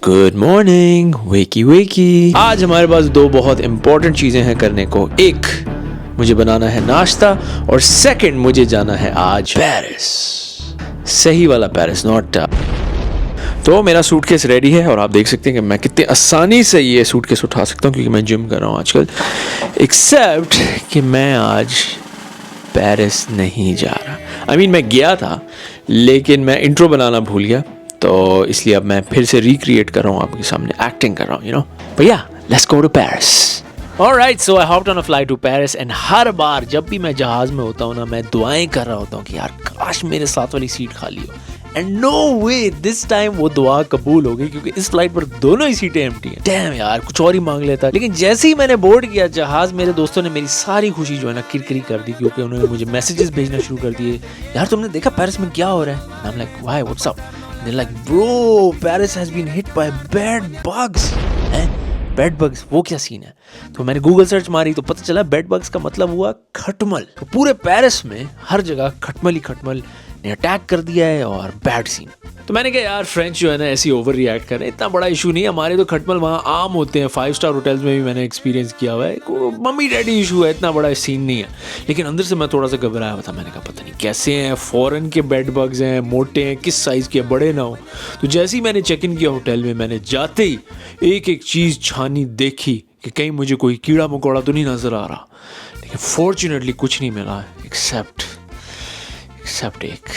Good morning वेकी वेकी। आज हमारे पास दो बहुत इंपॉर्टेंट चीजें हैं करने को। एक, मुझे बनाना है नाश्ता, और सेकंड, मुझे जाना है आज पेरिस। सही वाला पेरिस, नॉट। तो मेरा सूटकेस रेडी है और आप देख सकते हैं कि मैं कितने आसानी से ये सूटकेस उठा सकता हूँ क्योंकि मैं जिम कर रहा हूँ आजकल। एक्सेप्ट कि मैं आज पेरिस नहीं जा रहा। मैं गया था लेकिन मैं इंट्रो बनाना भूल गया, तो इसलिए अब मैं फिर से रिक्रिएट कर रहा हूँ, आपके सामने एक्टिंग कर रहा हूँ, But yeah, let's go to Paris. Alright, so I hopped on a flight to Paris and हर बार जब भी मैं जहाज़ में होता हूँ ना, मैं दुआएं कर रहा होता हूँ कि यार काश मेरे साथ वाली सीट खाली हो। And no way, this time वो दुआ कबूल हो गई क्योंकि इस फ्लाइट पर दोनों ही सीटें एम्प्टी हैं। डैम यार, कुछ और ही मांग लेता। लेकिन जैसे ही मैंने बोर्ड किया जहाज, मेरे दोस्तों ने मेरी सारी खुशी जो है ना किरकिरी कर दी, क्योंकि उन्होंने मुझे मैसेजेस भेजना शुरू कर दिए। यार तुमने देखा पेरिस में क्या हो रहा है? I'm like, why? What's up? They're like, bro, Paris has been hit by bed bugs. Bed bugs, वो क्या सीन है? तो मैंने गूगल सर्च मारी तो पता चला बेड बग्स का मतलब हुआ खटमल। तो पूरे पेरिस में हर जगह खटमल ही खटमल ने अटैक कर दिया है और बैड सीन। तो मैंने कहा यार फ्रेंच जो है ना ऐसी ओवर रिएक्ट कर रहे हैं, इतना बड़ा इशू नहीं है, हमारे तो खटमल वहाँ आम होते हैं। 5 स्टार होटल्स में भी मैंने एक्सपीरियंस किया हुआ है, मम्मी डैडी इशू है, इतना बड़ा सीन नहीं है। लेकिन अंदर से मैं थोड़ा सा घबराया हुआ था। मैंने कहा पता नहीं कैसे हैं, फॉरेन के बेड बग्स हैं, मोटे हैं, किस साइज़ के, बड़े ना हो। तो जैसे ही मैंने चेक इन किया होटल में, मैंने जाते ही एक एक चीज़ छानी देखी कि कहीं मुझे कोई कीड़ा मकोड़ा तो नहीं नज़र आ रहा। लेकिन फॉर्चुनेटली कुछ नहीं मिला एक्सेप्ट एक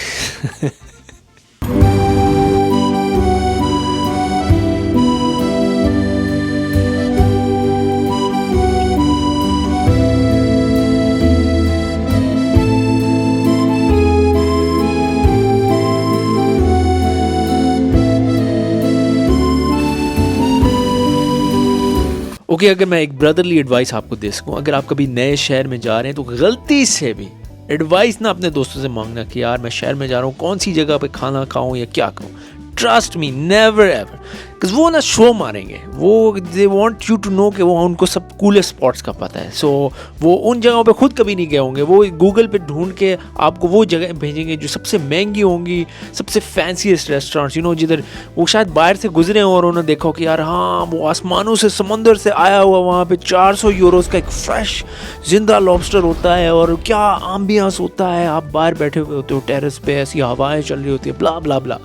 अगर मैं एक ब्रदरली एडवाइस आपको दे सकूं, अगर आप कभी नए शहर में जा रहे हैं तो गलती से भी एडवाइस ना अपने दोस्तों से मांगना कि यार मैं शहर में जा रहा हूँ, कौन सी जगह पे खाना खाऊं या क्या करूँ। Trust me, never ever, because वो ना शो मारेंगे। वो they want you to know कि वो उनको सब कूलेस्ट स्पॉट्स का पता है। सो वो उन जगहों पे खुद कभी नहीं गए होंगे, वो गूगल पे ढूंढ के आपको वो जगह भेजेंगे जो सबसे महंगी होंगी, सबसे फैंसीएस्ट रेस्टोरेंट्स, जिधर वो शायद बाहर से गुजरे हों और उन्होंने देखा कि यार हाँ वो आसमानों से समंदर से आया हुआ, वहाँ पे 400 यूरोज़ का एक फ्रेश जिंदा लॉबस्टर होता है और क्या एम्बियंस होता है। आप बाहर बैठे हुए होते हो टेरेस पे, ऐसी हवाएं चल रही होती है, ब्ला ब्ला ब्ला।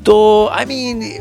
तो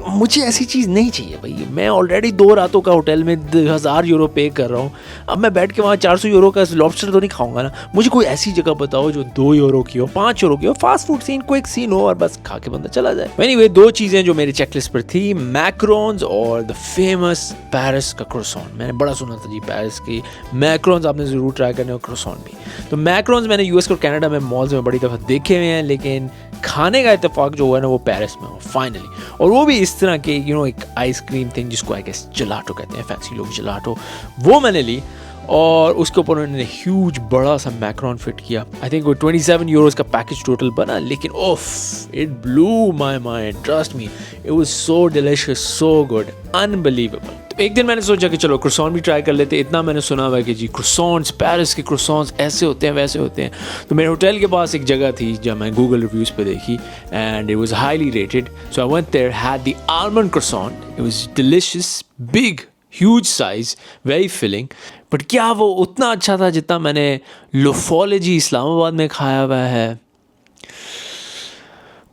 मुझे ऐसी चीज़ नहीं चाहिए भाई। मैं ऑलरेडी 2 रातों का होटल में 1000 यूरो पे कर रहा हूँ, अब मैं बैठ के वहाँ 400 यूरो का लॉबस्टर तो नहीं खाऊंगा ना। मुझे कोई ऐसी जगह बताओ जो 2 यूरो की हो, 5 यूरो की हो, fast food scene, quick scene हो और बस खा के बंदा चला जाए। एनीवे, 2 चीज़ें जो मेरी चेकलिस्ट पर थी, मैक्रोन्स और द फेमस पेरिस का क्रोसॉन। मैंने बड़ा सुना था जी पेरिस की मैक्रोन्स आपने ज़रूर ट्राई करने, और क्रोसॉन भी। तो मैक्रोन्स मैंने यूएस और कनाडा में मॉल्स में बड़ी दफ़ा देखे हुए हैं, लेकिन खाने का इत्तेफाक जो हुआ ना वो पेरिस में हो फाइनली। और वो भी इस तरह के एक आइसक्रीम थिंग जिसको आई गेस जलाटो कहते हैं, फैंसी लोग जलाटो, वो मैंने ली और उसके ऊपर उन्होंने ह्यूज बड़ा सा मैक्रोन फिट किया। आई थिंक वो 27 यूरोज़ का पैकेज टोटल बना, लेकिन oof, it blew my mind, trust me, it was so delicious, so good, unbelievable. तो एक दिन मैंने सोचा कि चलो क्रोसॉन भी ट्राई कर लेते। इतना मैंने सुना हुआ है कि जी क्रोसॉन्स, पेरिस के क्रोसॉन्स ऐसे होते हैं वैसे होते हैं। तो मेरे होटल के पास एक जगह थी जब मैं गूगल रिव्यूज़ पे देखी, and it was highly rated, so I went there, had the almond croissant, it was delicious, big, huge size, very filling. But क्या वो उतना अच्छा था जितना मैंने लोफोलॉजी इस्लामाबाद में खाया हुआ है?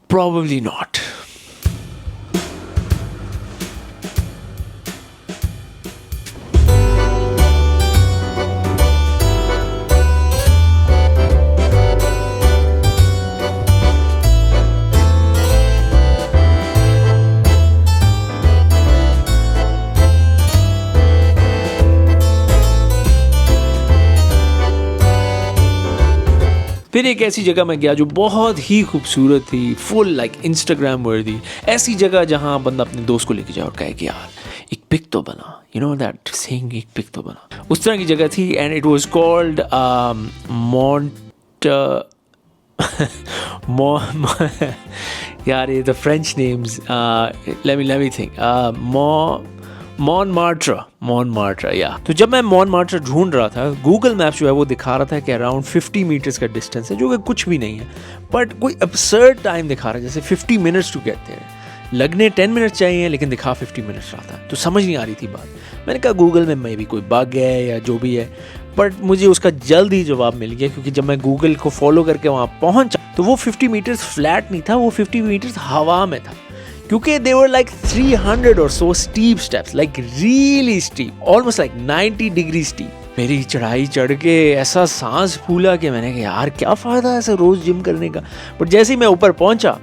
Probably not. फिर एक ऐसी जगह में गया जो बहुत ही खूबसूरत थी, फुल लाइक इंस्टाग्राम वर्दी, ऐसी जगह जहाँ बंदा अपने दोस्त को लेके जाए और कहे कि यार एक पिक तो बना, दैट सेइंग, एक पिक तो बना। उस तरह की जगह थी, एंड इट वाज कॉल्ड यार ये the French names, let me think, Montmartre, yeah. तो जब मैं मॉनमार्ट्रा ढूंढ रहा था, गूगल मैप जो है वो दिखा रहा था कि अराउंड 50 मीटर्स का डिस्टेंस है, जो कि कुछ भी नहीं है, बट कोई अब्सर्ड टाइम दिखा रहा है, जैसे 50 मिनट्स टू गेट देयर। लगने 10 मिनट चाहिए लेकिन दिखा 50 मिनट्स रहा था, तो समझ नहीं आ रही थी बात। मैंने कहा गूगल में मे भी कोई बग है या जो भी है, बट मुझे उसका जल्द ही जवाब मिल गया, क्योंकि जब मैं गूगल को फॉलो करके वहाँ पहुँचा तो वो 50 मीटर्स फ्लैट नहीं था, वो 50 मीटर्स हवा में था, क्योंकि they were like 300 or so steep steps, like really steep, almost like 90 degree steep. मेरी चढ़ाई चढ़ के ऐसा सांस फूला कि मैंने कहा यार क्या फ़ायदा है ऐसे रोज़ जिम करने का। बट जैसे ही मैं ऊपर पहुंचा,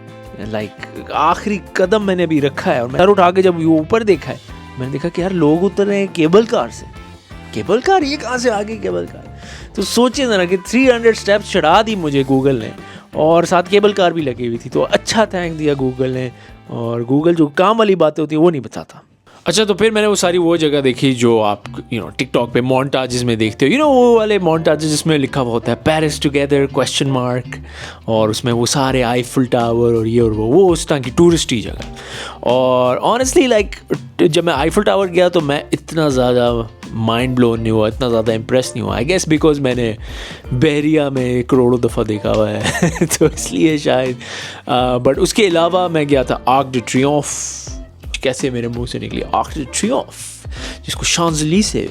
लाइक आखिरी कदम मैंने अभी रखा है और मैं सर उठा के जब वो ऊपर देखा है, मैंने देखा कि यार लोग उतर रहे हैं केबल कार से। केबल कार, ये कहाँ से आ गई केबल कार? तो सोचिए ज़रा कि 300 स्टेप्स चढ़ा दी मुझे गूगल ने, और साथ केबल कार भी लगी हुई थी। तो अच्छा थैंक दिया गूगल ने, और गूगल जो काम वाली बातें होती है वो नहीं बताता। अच्छा, तो फिर मैंने वो सारी वो जगह देखी जो आप टिकटॉक पे मोन्टाजेस में देखते हो, वो वाले मोन्टाजेस जिसमें लिखा हुआ होता है पेरिस टुगेदर ? और उसमें वो सारे आईफिल टावर और ये और वो उस तरह की टूरिस्टी जगह। और ऑनेस्टली लाइक जब मैं आईफिल टावर गया तो मैं इतना ज़्यादा माइंड ब्लोन नहीं हुआ, इतना ज़्यादा इम्प्रेस नहीं हुआ। आई गेस बिकॉज मैंने बहरिया में करोड़ों दफ़ा देखा हुआ है तो इसलिए शायद। बट उसके अलावा मैं गया था आर्क डे ट्रियोम्फ, कैसे मेरे मुंह से निकली, आर्क डे ट्रियोम्फ, जिसको शांज़ेलिज़े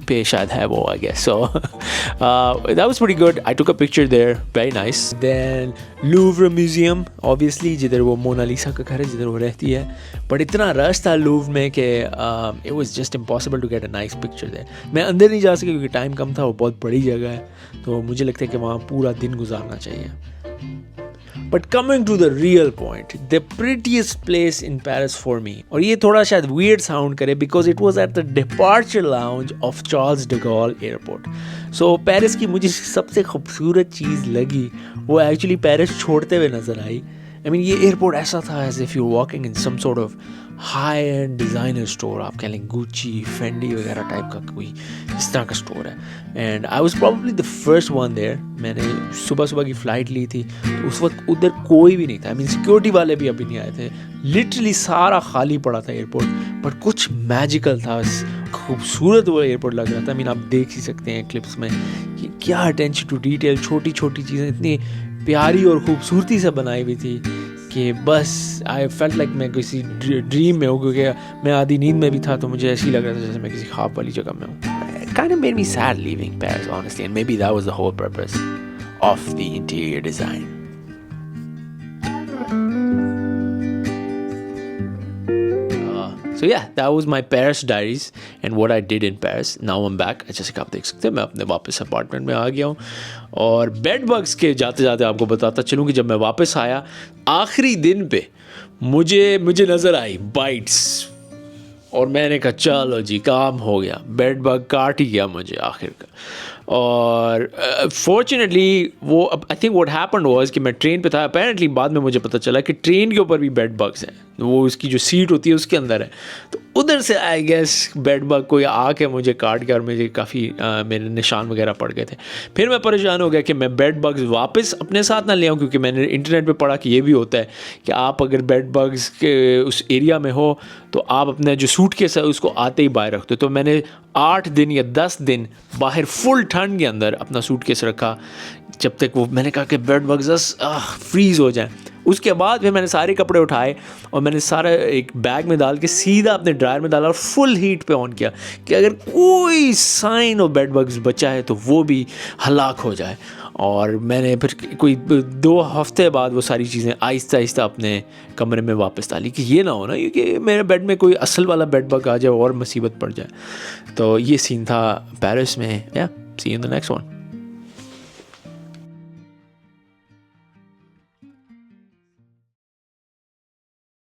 पे शायद है वो, I guess. So that was pretty good. I took a picture there, very nice. Then Louvre museum, obviously जिधर वो मोनालिसा का घर है, जिधर वो रहती है। बट इतना रश था लूव्र में कि it was just impossible to get a nice picture there. मैं अंदर नहीं जा सका क्योंकि टाइम कम था, वो बहुत बड़ी जगह है, तो मुझे लगता है कि वहाँ पूरा दिन गुजारना चाहिए। But coming to the real point, the prettiest place in Paris for me, और ये थोड़ा शायद weird sound करे because it was at the departure lounge of Charles de Gaulle airport. So Paris की मुझे सबसे खूबसूरत चीज़ लगी वो एक्चुअली पेरिस छोड़ते हुए नज़र आई। I mean, ये एयरपोर्ट ऐसा था as if you're walking in some sort of high-end designer store, आप कह लें गुच्ची, फेंडी वगैरह टाइप का कोई इस तरह का स्टोर है। And I was probably the first one there. मैंने सुबह सुबह की फ़्लाइट ली थी, तो उस वक्त उधर कोई भी नहीं था। आई मीन सिक्योरिटी वाले भी अभी नहीं आए थे, लिटरली सारा खाली पड़ा था एयरपोर्ट। बट कुछ मैजिकल था, खूबसूरत वो एयरपोर्ट लग रहा था। आई मीन आप देख ही सकते हैं क्लिप्स में कि क्या अटेंशन टू डिटेल, छोटी छोटी चीज़ें इतनी प्यारी और ख़ूबसूरती से बनाई हुई थी कि बस आई फेल्ट लाइक मैं किसी ड्रीम में हूँ, क्योंकि मैं आधी नींद में भी था, तो मुझे ऐसे ही लग रहा था जैसे मैं किसी ख्वाब वाली जगह में हूँ। Kind of made me sad leaving Paris, honestly, and maybe that was the whole purpose of the interior design. So yeah, that was my Paris diaries and what I did in Paris. Now I'm back. जैसे कि आप देख सकते हैं मैं अपने वापस apartment में आ गया हूँ, और बेड बग्स के जाते जाते आपको बताता चलूँ कि जब मैं वापस आया आखिरी दिन पे मुझे नज़र आई बाइट्स, और मैंने कहा चलो जी काम हो गया, बेड बग काट ही गया मुझे आखिर का। और फॉर्चुनेटली वो I think what happened was कि मैं ट्रेन पे था, अपेरेंटली बाद में मुझे पता चला कि ट्रेन के ऊपर भी बेड बग्स हैं, वो उसकी जो सीट होती है उसके अंदर है, तो उधर से आई गेस बेड बग कोई आके मुझे काट गया और मुझे काफ़ी मेरे निशान वगैरह पड़ गए थे। फिर मैं परेशान हो गया कि मैं बेड बग्स वापस अपने साथ ना ले आऊँ, क्योंकि मैंने इंटरनेट पे पढ़ा कि ये भी होता है कि आप अगर बेड बग्स के उस एरिया में हो तो आप अपना जो सूटकेस है उसको आते ही बाहर रखते हो। तो मैंने 8 दिन या 10 दिन बाहर फुल ठंड के अंदर अपना सूटकेस रखा, जब तक वो मैंने कहा कि बेड बग्स फ्रीज़ हो जाए। उसके बाद फिर मैंने सारे कपड़े उठाए और मैंने सारा एक बैग में डाल के सीधा अपने ड्रायर में डाला और फुल हीट पे ऑन किया कि अगर कोई साइन ऑफ बेड बग्स बचा है तो वो भी हलाक हो जाए। और मैंने फिर कोई 2 हफ्ते बाद वो सारी चीज़ें आहिस्ता आहिस्ता अपने कमरे में वापस डाली कि ये ना हो ना क्योंकि मेरे बेड में कोई असल वाला बेड बग आ जाए और मुसीबत पड़ जाए। तो ये सीन था पेरिस में। Yeah see you in the next one.